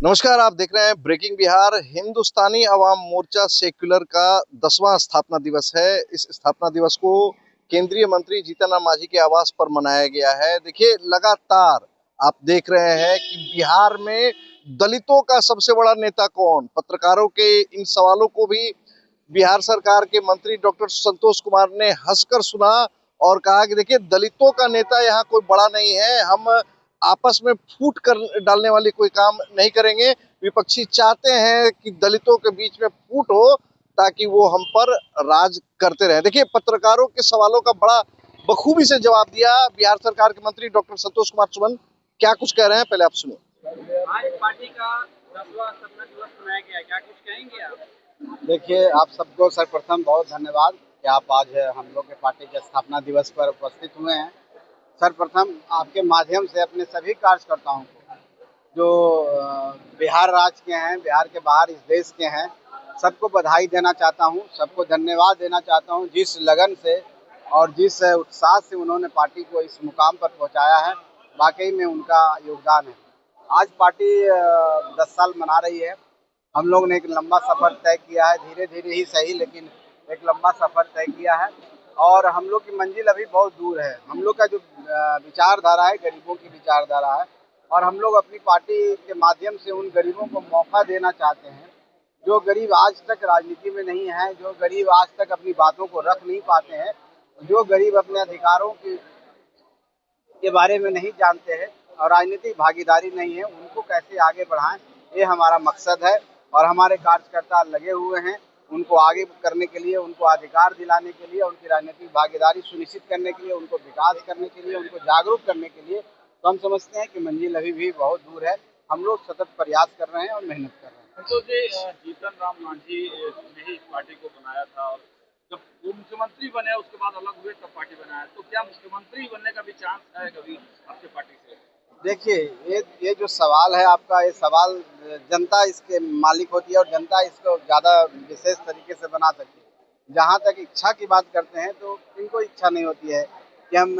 नमस्कार। आप देख रहे हैं ब्रेकिंग बिहार। हिंदुस्तानी अवाम मोर्चा सेक्युलर का 10वां स्थापना दिवस है। इस स्थापना दिवस को केंद्रीय मंत्री जीतन राम मांझी के आवास पर मनाया गया है। देखिए, लगातार आप देख रहे हैं कि बिहार में दलितों का सबसे बड़ा नेता कौन, पत्रकारों के इन सवालों को भी बिहार सरकार के मंत्री डॉक्टर संतोष कुमार ने हंसकर सुना और कहा कि देखिए, दलितों का नेता यहाँ कोई बड़ा नहीं है, हम आपस में फूट कर डालने वाली कोई काम नहीं करेंगे। विपक्षी चाहते हैं कि दलितों के बीच में फूट हो ताकि वो हम पर राज करते रहे। देखिए, पत्रकारों के सवालों का बड़ा बखूबी से जवाब दिया बिहार सरकार के मंत्री डॉक्टर संतोष कुमार सुमन। क्या कुछ कह रहे हैं, पहले आप सुनिए। आज पार्टी का 10वां स्थापना दिवस मनाया गया, क्या कुछ कहेंगे आप? देखिए, आप सबको सर्वप्रथम बहुत धन्यवाद कि आप आज हम लोग के पार्टी के स्थापना दिवस पर उपस्थित हुए हैं। सर्वप्रथम आपके माध्यम से अपने सभी कार्यकर्ताओं को जो बिहार राज्य के हैं, बिहार के बाहर इस देश के हैं, सबको बधाई देना चाहता हूं, सबको धन्यवाद देना चाहता हूं। जिस लगन से और जिस उत्साह से उन्होंने पार्टी को इस मुकाम पर पहुंचाया है, वाकई में उनका योगदान है। आज पार्टी 10 साल मना रही है। हम लोग ने एक लंबा सफ़र तय किया है, धीरे धीरे ही सही, लेकिन एक लंबा सफ़र तय किया है और हम लोग की मंजिल अभी बहुत दूर है। हम लोग का जो विचारधारा है, गरीबों की विचारधारा है और हम लोग अपनी पार्टी के माध्यम से उन गरीबों को मौका देना चाहते हैं जो गरीब आज तक राजनीति में नहीं है, जो गरीब आज तक अपनी बातों को रख नहीं पाते हैं, जो गरीब अपने अधिकारों के बारे में नहीं जानते हैं और राजनीतिक भागीदारी नहीं है, उनको कैसे आगे बढ़ाएं, ये हमारा मकसद है। और हमारे कार्यकर्ता लगे हुए हैं उनको आगे करने के लिए, उनको अधिकार दिलाने के लिए, उनकी राजनीतिक भागीदारी सुनिश्चित करने के लिए, उनको विकास करने के लिए, उनको जागरूक करने के लिए। तो हम समझते हैं कि मंजिल अभी भी बहुत दूर है। हम लोग सतत प्रयास कर रहे हैं और मेहनत कर रहे हैं। तो जी, जीतन राम मांझी ने ही इस पार्टी को बनाया था और जब वो मुख्यमंत्री बने उसके बाद अलग हुए तब पार्टी बनाया, तो क्या मुख्यमंत्री बनने का भी चांस है कभी आपके पार्टी से? देखिए, ये जो सवाल है आपका, ये सवाल जनता इसके मालिक होती है और जनता इसको ज़्यादा विशेष तरीके से बना सकती है। जहाँ तक इच्छा की बात करते हैं तो इनको इच्छा नहीं होती है कि हम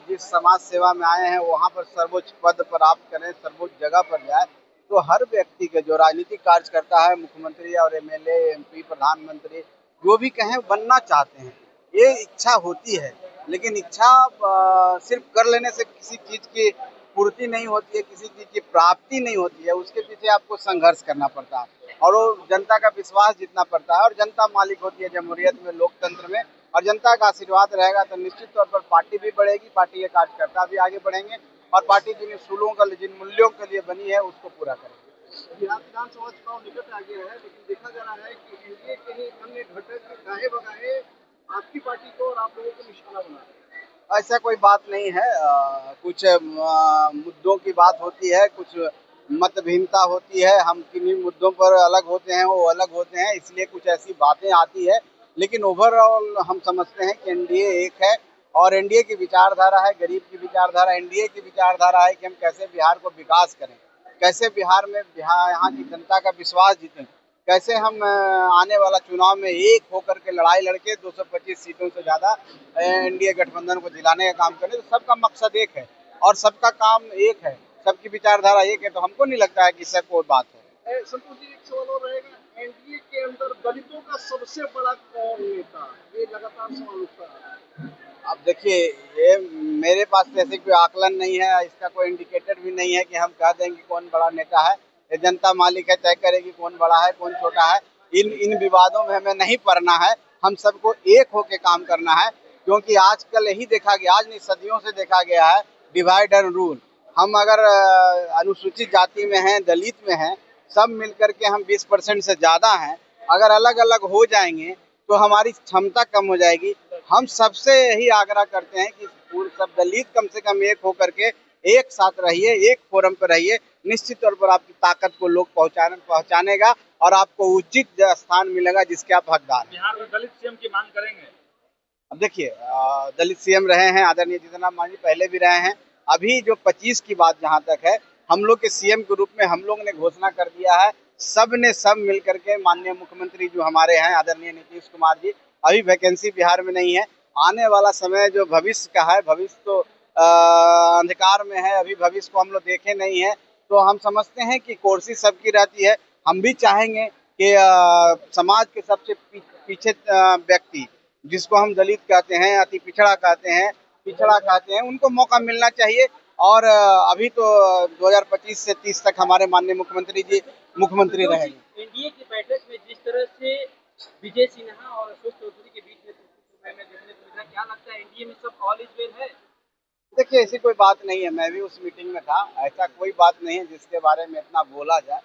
जिस समाज सेवा में आए हैं वहाँ पर सर्वोच्च पद प्राप्त करें, सर्वोच्च जगह पर जाए। तो हर व्यक्ति के जो राजनीतिक कार्य करता है, मुख्यमंत्री और एमएलए, एमपी, प्रधानमंत्री, जो भी कहें बनना चाहते हैं, ये इच्छा होती है। लेकिन इच्छा सिर्फ कर लेने से किसी चीज़ की पूर्ति नहीं होती है, किसी चीज़ की प्राप्ति नहीं होती है। उसके पीछे आपको संघर्ष करना पड़ता है और वो जनता का विश्वास जीतना पड़ता है और जनता मालिक होती है जमहूरियत में, लोकतंत्र में। और जनता का आशीर्वाद रहेगा तो निश्चित तौर पर पार्टी भी बढ़ेगी, पार्टी के कार्यकर्ता भी आगे बढ़ेंगे और पार्टी जिन उसूलों का, जिन मूल्यों के लिए बनी है उसको पूरा करेंगे। बिहार विधानसभा चुनाव निकट आ गया है, लेकिन देखा जा रहा है कि एनडीए के ही अन्य घटक गाहे बगाहे आपकी पार्टी को और आप लोगों को निशाना बना रहे हैं। ऐसा कोई बात नहीं है। कुछ मुद्दों की बात होती है, कुछ मत भिन्नता होती है, हम किन्हीं मुद्दों पर अलग होते हैं, वो अलग होते हैं, इसलिए कुछ ऐसी बातें आती है। लेकिन ओवरऑल हम समझते हैं कि एनडीए एक है और एनडीए की विचारधारा है, गरीब की विचारधारा, एनडीए की विचारधारा है कि हम कैसे बिहार को विकास करें, कैसे बिहार में यहाँ की जनता का विश्वास जीतें, कैसे हम आने वाला चुनाव में एक होकर के लड़ाई लड़के 225 सीटों से ज़्यादा एनडीए गठबंधन को जिलाने का काम करें। तो सबका मकसद एक है और सबका काम एक है, सबकी विचारधारा एक है। तो हमको नहीं लगता है कि इससे कोई बात है। संतोष जी, एक सवाल और रहेगा, एनडीए के अंदर दलितों का सबसे बड़ा कौन नेता है? ये लगातार सवाल उठता है। अब देखिए, ये मेरे पास ऐसे कोई आकलन नहीं है, इसका कोई इंडिकेटर भी नहीं है कि हम कह दें कि कौन बड़ा नेता है। ये जनता मालिक है, तय करेगी कौन बड़ा है कौन छोटा है। इन विवादों में हमें नहीं पड़ना है। हम सबको एक होके काम करना है, क्योंकि आजकल यही देखा गया, आज नहीं सदियों से देखा गया है, डिवाइड एंड रूल। हम अगर अनुसूचित जाति में हैं, दलित में हैं, सब मिलकर के हम 20% से ज़्यादा हैं, अगर अलग अलग हो जाएंगे तो हमारी क्षमता कम हो जाएगी। हम सबसे यही आग्रह करते हैं कि पूरे सब दलित कम से कम एक होकर के एक साथ रहिए, एक फोरम पर रहिए। निश्चित तौर पर आपकी ताकत को लोग पहचानेगा और आपको उचित स्थान मिलेगा जिसके आप हकदार हैं। बिहार में दलित सीएम की मांग करेंगे? अब देखिए, दलित सीएम रहे हैं आदरणीय जीतन राम मांझी, पहले भी रहे हैं। अभी जो 25 की बात जहां तक है, हम लोग के सीएम के रूप में हम लोग ने घोषणा कर दिया है, सब ने सब मिल करके, माननीय मुख्यमंत्री जो हमारे हैं आदरणीय नीतीश कुमार जी, अभी वैकेंसी बिहार में नहीं है। आने वाला समय जो भविष्य का है, भविष्य तो अंधकार में है, अभी भविष्य को हम लोग देखे नहीं है। तो हम समझते हैं कि कोशिश सबकी रहती है। हम भी चाहेंगे कि समाज के सबसे पीछे व्यक्ति, जिसको हम दलित कहते हैं, अति पिछड़ा कहते हैं, उनको मौका मिलना चाहिए। और अभी तो 2025 से 30 तक हमारे माननीय मुख्यमंत्री जी मुख्यमंत्री रहेंगे। एनडीए की बैठक में जिस तरह से विजय सिन्हा और अशोक चौधरी के बीच में देखने को मिला, क्या लगता है एनडीए में सब ऑल इज वेल है? देखिए, ऐसी कोई बात नहीं है, मैं भी उस मीटिंग में था। ऐसा कोई बात नहीं है जिसके बारे में इतना बोला जाए।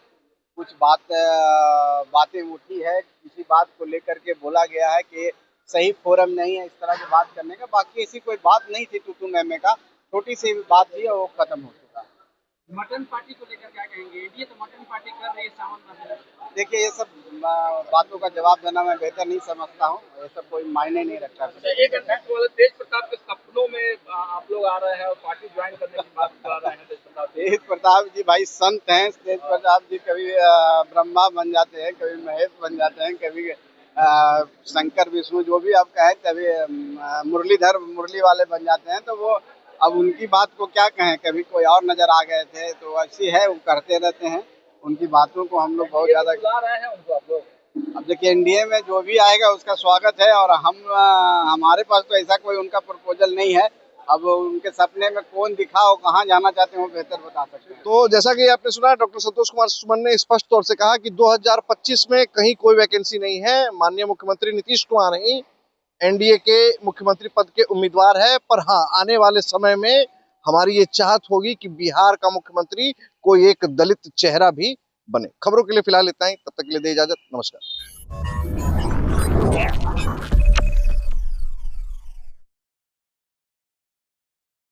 कुछ बातें उठी है, किसी बात को लेकर के बोला गया है कि सही फोरम नहीं है इस तरह की बात करने का। बाकी ऐसी कोई बात नहीं थी तू मैं का, छोटी सी बात थी और वो खत्म हो चुका है। मटन पार्टी को लेकर क्या कहेंगे? एनडीए तो मटन पार्टी कर रही है सावन में। देखिए, ये सब बातों का जवाब देना मैं बेहतर नहीं समझता हूँ। ये सब कोई मायने नहीं रखता। एक अध्यक्ष वाले तेज प्रताप के सपनों में आप लोग आ रहे हैं और पार्टी ज्वाइन करने की बात कर रहे हैं। तेज प्रताप जी भाई संत हैं। तेज प्रताप जी कभी ब्रह्मा बन जाते हैं, कभी महेश बन जाते हैं, कभी शंकर विष्णु जो भी आप कहें, कभी मुरली वाले बन जाते हैं। तो वो अब उनकी बात को क्या कहें, कभी कोई और नजर आ गए थे, तो ऐसी है, वो करते रहते हैं। उनकी बातों को हम लोग बहुत ज्यादा बुला रहे हैं उनको आप लोग। अब देखिए, एनडीए में जो भी आएगा उसका स्वागत है। और हमारे पास तो ऐसा कोई उनका प्रपोजल नहीं है। अब उनके सपने में कौन दिखा हो, कहाँ जाना चाहते हैं, वो बेहतर बता सकते हैं। तो जैसा कि आपने सुना, डॉक्टर संतोष कुमार सुमन ने स्पष्ट तौर से कहा कि 2025 में कहीं कोई वैकेंसी नहीं है। माननीय मुख्यमंत्री नीतीश कुमार ही एनडीए के मुख्यमंत्री पद के उम्मीदवार है। पर हाँ, आने वाले समय में हमारी ये चाहत होगी कि बिहार का मुख्यमंत्री कोई एक दलित चेहरा भी बने। खबरों के लिए फिलहाल इतना ही, तब तक के लिए दे इजाजत। नमस्कार।